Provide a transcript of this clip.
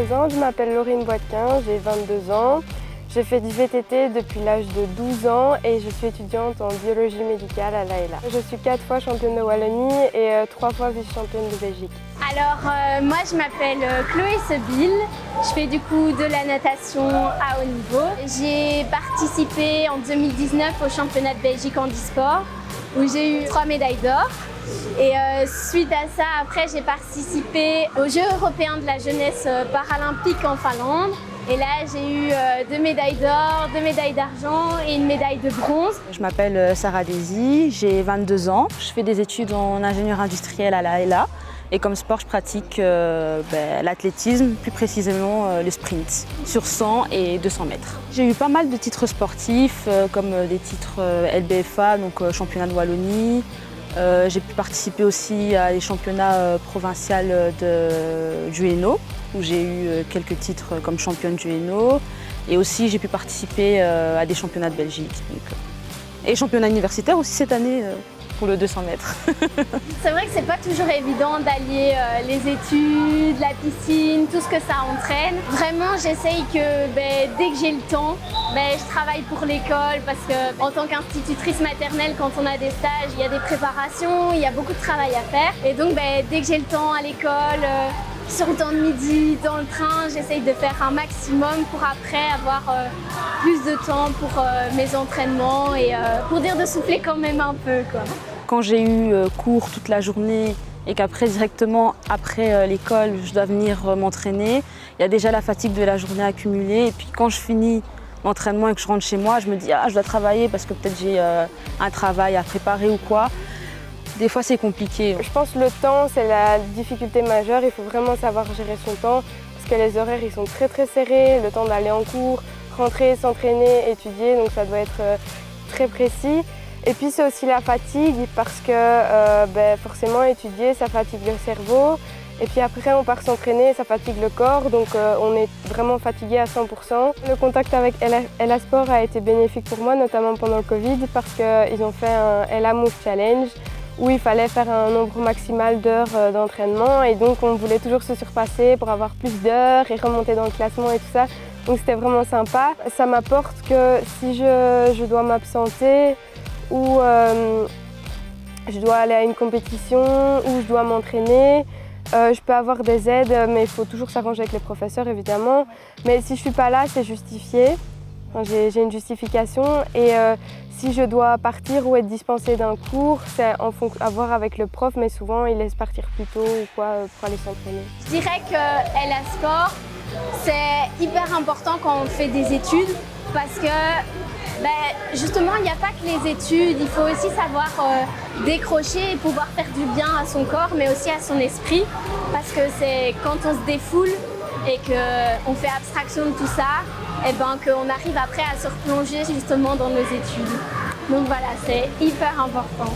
présente, je m'appelle Laurine Boitquin, j'ai 22 ans. J'ai fait du VTT depuis l'âge de 12 ans et je suis étudiante en biologie médicale à l'AELA. Je suis 4 fois championne de Wallonie et 3 fois vice-championne de Belgique. Alors moi je m'appelle Chloé Sebil, je fais du coup de la natation à haut niveau. J'ai participé en 2019 au championnat de Belgique handisport où j'ai eu 3 médailles d'or. Et suite à ça, après j'ai participé aux Jeux européens de la jeunesse paralympique en Finlande. Et là, j'ai eu 2 médailles d'or, 2 médailles d'argent et une médaille de bronze. Je m'appelle Sarah Désy, j'ai 22 ans. Je fais des études en ingénieur industriel à l'AELA. Et comme sport, je pratique l'athlétisme, plus précisément le sprint, sur 100 et 200 mètres. J'ai eu pas mal de titres sportifs, comme des titres LBFA, donc championnat de Wallonie. J'ai pu participer aussi à des championnats provinciaux du Hainaut, où j'ai eu quelques titres comme championne du Hainaut. Et aussi, j'ai pu participer à des championnats de Belgique. Et championnat universitaire aussi cette année pour le 200 mètres. C'est vrai que c'est pas toujours évident d'allier les études, la piscine, tout ce que ça entraîne. Vraiment, j'essaye que dès que j'ai le temps, je travaille pour l'école parce que en tant qu'institutrice maternelle, quand on a des stages, il y a des préparations, il y a beaucoup de travail à faire. Et donc, dès que j'ai le temps à l'école, sur le temps de midi, dans le train, j'essaye de faire un maximum pour après avoir plus de temps pour mes entraînements et pour dire de souffler quand même un peu, quoi. Quand j'ai eu cours toute la journée et qu'après, directement après l'école, je dois venir m'entraîner, il y a déjà la fatigue de la journée accumulée. Et puis quand je finis l'entraînement et que je rentre chez moi, je me dis « Ah, je dois travailler parce que peut-être j'ai un travail à préparer ou quoi ». Des fois, c'est compliqué. Je pense que le temps, c'est la difficulté majeure. Il faut vraiment savoir gérer son temps parce que les horaires, ils sont très serrés. Le temps d'aller en cours, rentrer, s'entraîner, étudier, donc ça doit être très précis. Et puis, c'est aussi la fatigue parce que forcément, étudier, ça fatigue le cerveau. Et puis après, on part s'entraîner, ça fatigue le corps, donc on est vraiment fatigué à 100%. Le contact avec Ella Sport a été bénéfique pour moi, notamment pendant le Covid, parce qu'ils ont fait un Ella Move Challenge, où il fallait faire un nombre maximal d'heures d'entraînement et donc on voulait toujours se surpasser pour avoir plus d'heures et remonter dans le classement et tout ça. Donc c'était vraiment sympa. Ça m'apporte que si je dois m'absenter ou je dois aller à une compétition ou je dois m'entraîner, je peux avoir des aides, mais il faut toujours s'arranger avec les professeurs évidemment. Mais si je ne suis pas là, c'est justifié. Enfin, j'ai une justification et si je dois partir ou être dispensée d'un cours, c'est à voir avec le prof, mais souvent il laisse partir plus tôt ou quoi pour aller s'entraîner. Je dirais que Ella Sport, c'est hyper important quand on fait des études parce que justement, il n'y a pas que les études, il faut aussi savoir décrocher et pouvoir faire du bien à son corps, mais aussi à son esprit, parce que c'est quand on se défoule et qu'on fait abstraction de tout ça, et qu'on arrive après à se replonger justement dans nos études. Donc voilà, c'est hyper important.